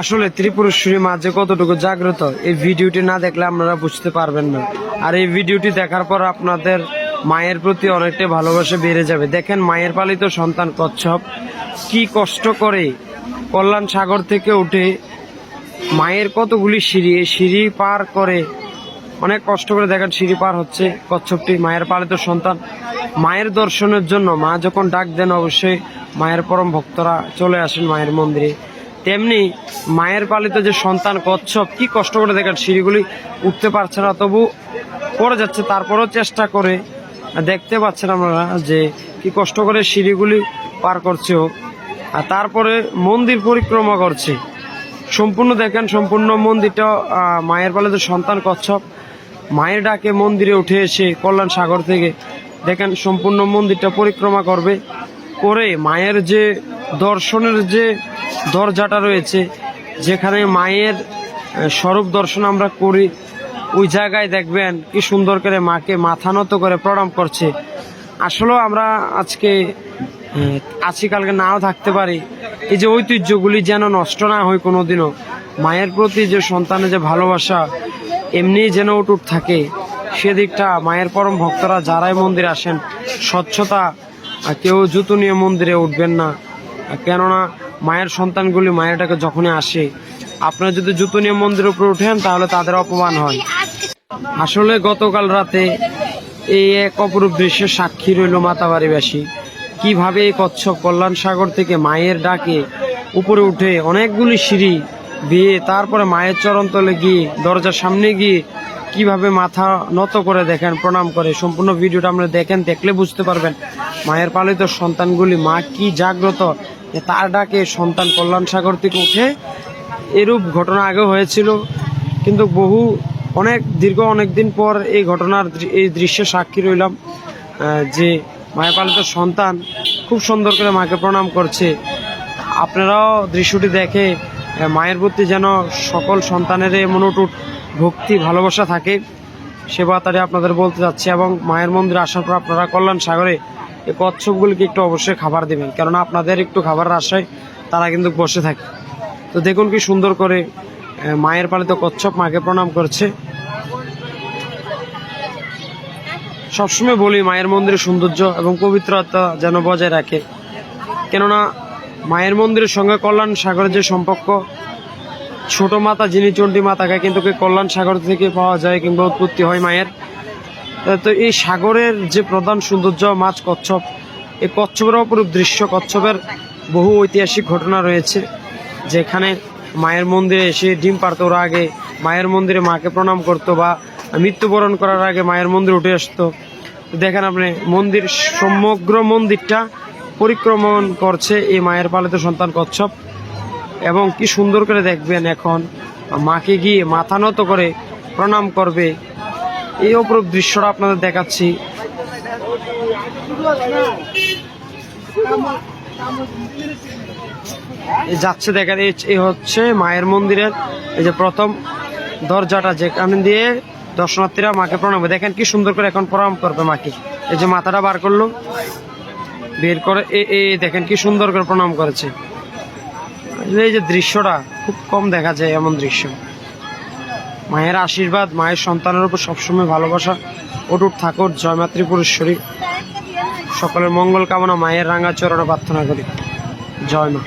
আসলে ত্রিপুরেশ্বরী মা যে কতটুকু জাগ্রত এই ভিডিওটি না দেখলে আপনারা বুঝতে পারবেন না। আর এই ভিডিওটি দেখার পর আপনাদের মায়ের প্রতি অনেকটা ভালোবাসা বেড়ে যাবে। দেখেন মায়ের পালিত সন্তান কচ্ছপ কি কষ্ট করে কল্যাণ সাগর থেকে উঠে মায়ের কতগুলি সিঁড়ি, এই সিঁড়ি পার করে অনেক কষ্ট করে দেখেন সিঁড়ি পার হচ্ছে কচ্ছপটি, মায়ের পালিত সন্তান। মায়ের দর্শনের জন্য মা যখন ডাক দেন অবশ্যই মায়ের পরম ভক্তরা চলে আসেন মায়ের মন্দিরে। তেমনি মায়ের পালিত যে সন্তান কচ্ছপ কি কষ্ট করে দেখেন সিঁড়িগুলি উঠতে পারছে না, তবু পড়ে যাচ্ছে, তারপরেও চেষ্টা করে। দেখতে পাচ্ছেন আপনারা যে কি কষ্ট করে সিঁড়িগুলি পার করছে ও, আর তারপরে মন্দির পরিক্রমা করছে সম্পূর্ণ। দেখেন সম্পূর্ণ মন্দিরটা মায়ের পালিত সন্তান কচ্ছপ মায়ের ডাকে মন্দিরে উঠে এসে কল্যাণ সাগর থেকে দেখেন সম্পূর্ণ মন্দিরটা পরিক্রমা করবে, করে মায়ের যে দর্শনের যে দরজাটা রয়েছে, যেখানে মায়ের স্বরূপ দর্শন আমরা করি, ওই জায়গায় দেখবেন কি সুন্দর করে মাকে মাথা নত করে প্রণাম করছে। আসলেও আমরা আজকে আছি, কালকে নাও থাকতে পারি। এই যে ঐতিহ্যগুলি যেন নষ্ট না হয় কোনোদিনও, মায়ের প্রতি যে সন্তানের যে ভালোবাসা এমনি যেন অটুট থাকে, সেদিকটা মায়ের পরম ভক্তরা যারাই মন্দিরে আসেন স্বচ্ছতা, কেউ জুতো নিয়ে মন্দিরে উঠবেন না, কেননা মায়ের সন্তানগুলি মায়েরটাকে যখনই আসে, আপনারা যদি জুতো নিয়ে মন্দিরের উপরে উঠেন তাহলে তাদের অপমান হয়। আসলে গতকাল রাতে এই এক অপরূপ দৃশ্যের সাক্ষী রইল মাতাবাড়িবাসী, কিভাবে এই কচ্ছপ কল্যাণ সাগর থেকে মায়ের ডাকে উপরে উঠে অনেকগুলি সিঁড়ি বেয়ে তারপরে মায়ের চরণতলে গিয়ে দরজার সামনে গিয়ে কিভাবে মাথা নত করে দেখেন, প্রণাম করে। সম্পূর্ণ ভিডিওটা আমরা দেখেন, দেখলে বুঝতে পারবেন মায়ের পালিত সন্তানগুলি মা কি জাগ্রত, তার ডাকে সন্তান কল্যাণ সাগর থেকে উঠে। এরূপ ঘটনা আগেও হয়েছিল, কিন্তু দীর্ঘ অনেক দিন পর এই ঘটনার এই দৃশ্যের সাক্ষী রইলাম যে মায়ের পালিত সন্তান খুব সুন্দর করে মাকে প্রণাম করছে। আপনারাও দৃশ্যটি দেখে মায়ের প্রতি যেন সকল সন্তানের মনোটুট ভক্তি ভালোবাসা থাকে, সে বার্তাটি আপনাদের বলতে যাচ্ছি। এবং মায়ের মন্দিরে আসার পর আপনারা কল্যাণ সাগরে এই কচ্ছপগুলিকে একটু অবশ্যই খাবার দেবেন, কেননা আপনাদের একটু খাবারের আশায় তারা কিন্তু বসে থাকে। তো দেখুন কি সুন্দর করে মায়ের পালিত কচ্ছপ মাকে প্রণাম করছে। সবসময় বলি মায়ের মন্দিরের সৌন্দর্য এবং পবিত্রতা যেন বজায় রাখে, কেননা মায়ের মন্দিরের সঙ্গে কল্যাণ সাগরের যে সম্পর্ক, ছোট মাতা যিনি চণ্ডী মাতাকে কিন্তু কল্যাণ সাগর থেকে পাওয়া যায় কিংবা উৎপত্তি হয় মায়ের। তো এই সাগরের যে প্রধান সৌন্দর্য মাছ কচ্ছপ, এই কচ্ছপের অপরূপ দৃশ্য, কচ্ছপের বহু ঐতিহাসিক ঘটনা রয়েছে, যেখানে মায়ের মন্দিরে এসে ডিম পারত, ওরা আগে মায়ের মন্দিরে মাকে প্রণাম করতো বা মৃত্যুবরণ করার আগে মায়ের মন্দিরে উঠে আসতো। দেখেন আপনি মন্দির, সমগ্র মন্দিরটা পরিক্রমণ করছে এই মায়ের পালিত সন্তান কচ্ছপ, এবং কি সুন্দর করে দেখবেন এখন মাকে গিয়ে মাথা নত করে প্রণাম করবে। এই অপরূপ দৃশ্যটা আপনাদের দেখাচ্ছি। যাচ্ছে দেখেন, এই হচ্ছে মায়ের মন্দিরের এই যে প্রথম দরজাটা, যেখানে দিয়ে দর্শনার্থীরা মাকে প্রণাম করে। দেখেন কি সুন্দর করে এখন প্রণাম করবে মাকে। এই যে মাথাটা বার করলো, বের করে দেখেন কি সুন্দর করে প্রণাম করেছে। এই যে দৃশ্যটা খুব কম দেখা যায় এমন দৃশ্য। মায়ের আশীর্বাদ মায়ের সন্তানের উপর সবসময় ভালোবাসা অটুট থাকুক। জয় মা ত্রিপুরেশ্বরী। সকলের মঙ্গল কামনা মায়ের রাঙা চরণে প্রার্থনা করি। জয় মা।